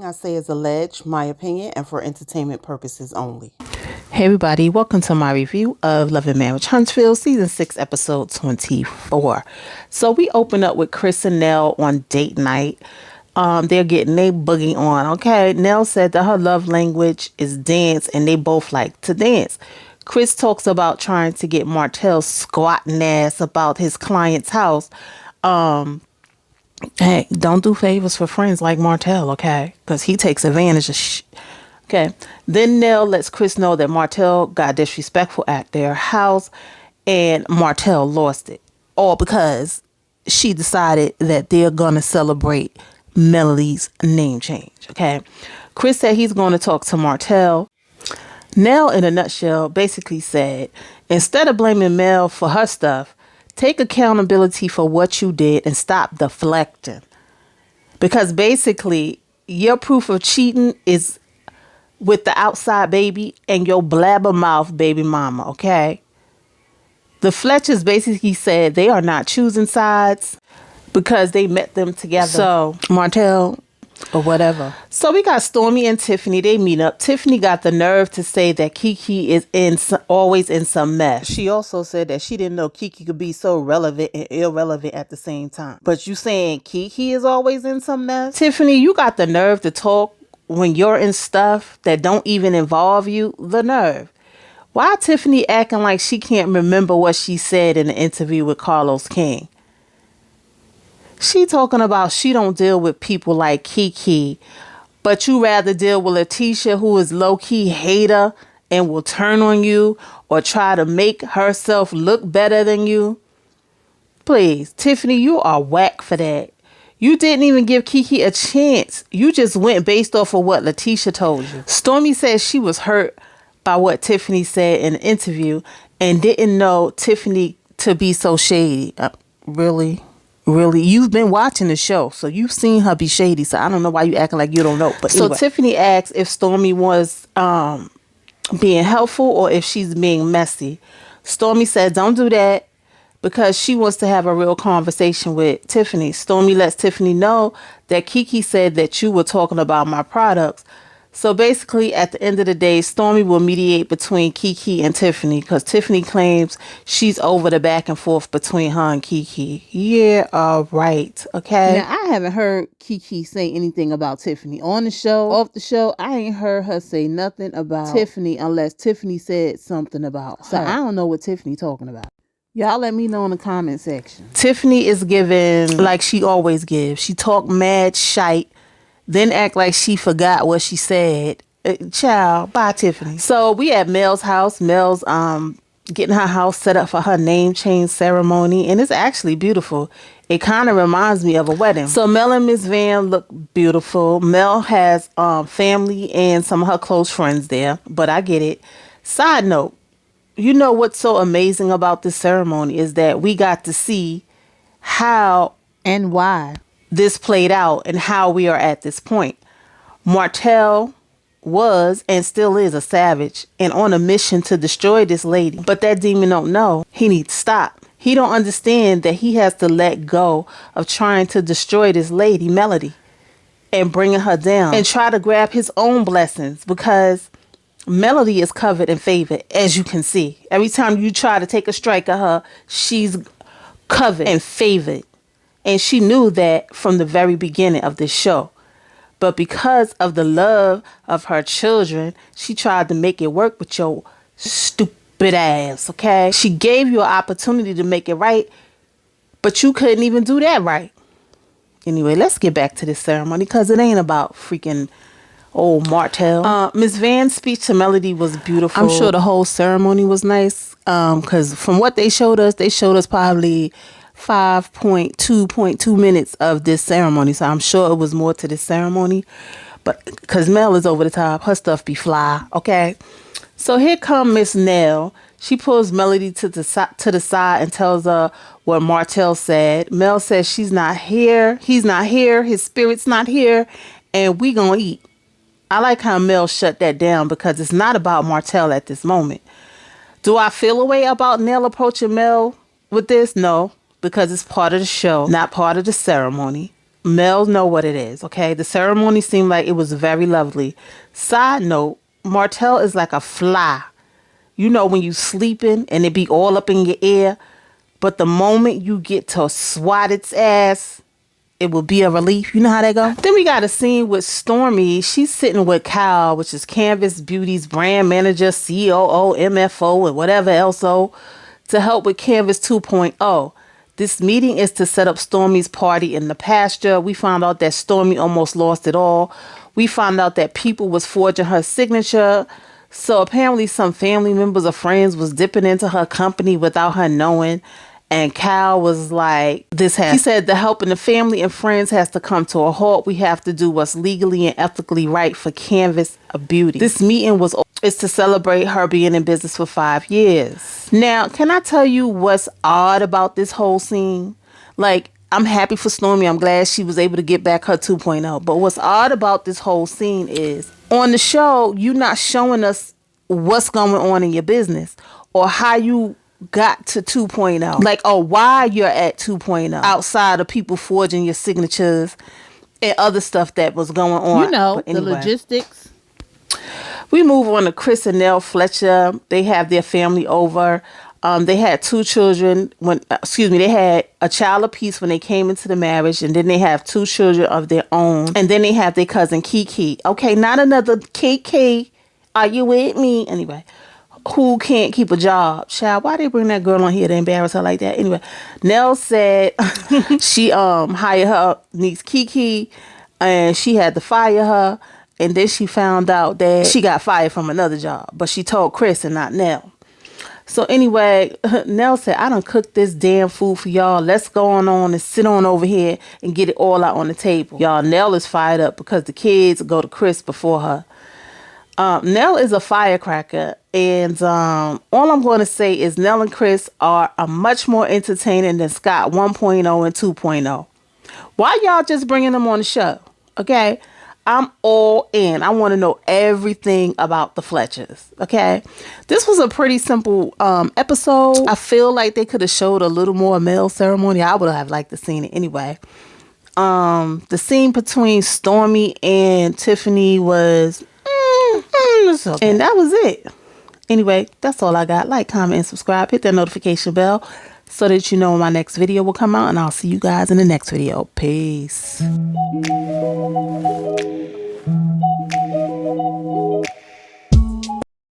I say is alleged, my opinion, and for entertainment purposes only. Hey everybody, welcome to my review of Love and Marriage Huntsville, Season 6, Episode 24. So we open up with Chris and Nell on date night. They're getting their boogie on, okay? Nell said that her love language is dance, and they both like to dance. Chris talks about trying to get Martell's squatting ass about his client's house. Hey, don't do favors for friends like Martell, okay? Because he takes advantage of Okay. Then Nell lets Chris know that Martell got disrespectful at their house and Martell lost it. All because she decided that they're going to celebrate Melody's name change, okay? Chris said he's going to talk to Martell. Nell, in a nutshell, basically said, instead of blaming Mel for her stuff, take accountability for what you did and stop deflecting. Because basically, your proof of cheating is with the outside baby and your blabbermouth baby mama, okay? The Fletchers basically said they are not choosing sides because they met them together. So, Martell or whatever. So we got Stormy and Tiffany. They meet up. Tiffany got the nerve to say that Kiki is always in some mess. She also said that she didn't know Kiki could be so relevant and irrelevant at the same time. But you saying Kiki is always in some mess? Tiffany, you got the nerve to talk when you're in stuff that don't even involve you. The nerve. Why Tiffany acting like she can't remember what she said in the interview with Carlos King? She talking about she don't deal with people like Kiki, but you rather deal with Letitia, who is low-key hater and will turn on you or try to make herself look better than you. Please, Tiffany, you are whack for that. You didn't even give Kiki a chance. You just went based off of what Letitia told you. Stormy said she was hurt by what Tiffany said in the interview and didn't know Tiffany to be so shady. Really? You've been watching the show, so you've seen her be shady, so I don't know why you acting like you don't know. But anyway. So Tiffany asked if Stormy was being helpful or if she's being messy. Stormy said don't do that because she wants to have a real conversation with Tiffany. Stormy lets Tiffany know that Kiki said that you were talking about my products. So basically, at the end of the day, Stormy will mediate between Kiki and Tiffany because Tiffany claims she's over the back and forth between her and Kiki. Yeah, all right. Okay. Now, I haven't heard Kiki say anything about Tiffany on the show, off the show. I ain't heard her say nothing about Tiffany unless Tiffany said something about her. So I don't know what Tiffany talking about. Y'all let me know in the comment section. Tiffany is giving like she always gives. She talk mad shite. Then act like she forgot what she said. Child, bye Tiffany. So we at Mel's house. Mel's getting her house set up for her name change ceremony. And it's actually beautiful. It kind of reminds me of a wedding. So Mel and Miss Van look beautiful. Mel has family and some of her close friends there. But I get it. Side note, you know what's so amazing about this ceremony is that we got to see how and why this played out and how we are at this point. Martell was and still is a savage and on a mission to destroy this lady. But that demon don't know he needs to stop. He don't understand that he has to let go of trying to destroy this lady, Melody, and bringing her down and try to grab his own blessings because Melody is covered and favored, as you can see. Every time you try to take a strike at her, she's covered and favored. And she knew that from the very beginning of this show. But because of the love of her children, she tried to make it work with your stupid ass, okay? She gave you an opportunity to make it right, but you couldn't even do that right. Anyway, let's get back to this ceremony because it ain't about freaking old Martell. Miss Van's speech to Melody was beautiful. I'm sure the whole ceremony was nice because from what they showed us probably 5.2 minutes of this ceremony. So I'm sure it was more to this ceremony. But because Mel is over the top, her stuff be fly. Okay. So here come Miss Nell. She pulls Melody to the side and tells her what Martell said. Mel says she's not here. He's not here. His spirit's not here. And we gonna eat. I like how Mel shut that down because it's not about Martell at this moment. Do I feel a way about Nell approaching Mel with this? No. Because it's part of the show, not part of the ceremony. Males know what it is, okay? The ceremony seemed like it was very lovely. Side note, Martell is like a fly. You know when you sleeping and it be all up in your ear, but the moment you get to swat its ass, it will be a relief. You know how that go? Then we got a scene with Stormy. She's sitting with Cal, which is Canvas Beauty's brand manager, COO, MFO, and whatever else, to help with Canvas 2.0. This meeting is to set up Stormy's party in the pasture. We found out that Stormy almost lost it all. We found out that people was forging her signature. So apparently some family members or friends was dipping into her company without her knowing. And Cal was like, he said the help in the family and friends has to come to a halt. We have to do what's legally and ethically right for Canvas Beauty. This meeting is to celebrate her being in business for 5 years. Now, can I tell you what's odd about this whole scene? Like, I'm happy for Stormy. I'm glad she was able to get back her 2.0. But what's odd about this whole scene is on the show, you're not showing us what's going on in your business or how you got to 2.0. Like, or why you're at 2.0 outside of people forging your signatures and other stuff that was going on. You know, the logistics. We move on to Chris and Nell Fletcher. They have their family over. They had 2 children they had a child apiece when they came into the marriage, and then they have 2 children of their own. And then they have their cousin Kiki. Okay, not another Kiki. Are you with me? Anyway, who can't keep a job. Child, why they bring that girl on here to embarrass her like that? Anyway, Nell said she hired her niece Kiki, and she had to fire her. And then she found out that she got fired from another job. But she told Chris and not Nell. So anyway, Nell said, I done cooked this damn food for y'all. Let's go on and sit on over here and get it all out on the table. Y'all, Nell is fired up because the kids go to Chris before her. Nell is a firecracker. And all I'm going to say is Nell and Chris are much more entertaining than Scott 1.0 and 2.0. Why y'all just bringing them on the show? Okay? I'm all in. I want to know everything about the Fletchers. Okay. This was a pretty simple episode. I feel like they could have showed a little more male ceremony. I would have liked to seen it anyway. The scene between Stormy and Tiffany was okay. And that was it. Anyway, that's all I got. Like, comment, and subscribe. Hit that notification bell so that you know when my next video will come out. And I'll see you guys in the next video. Peace.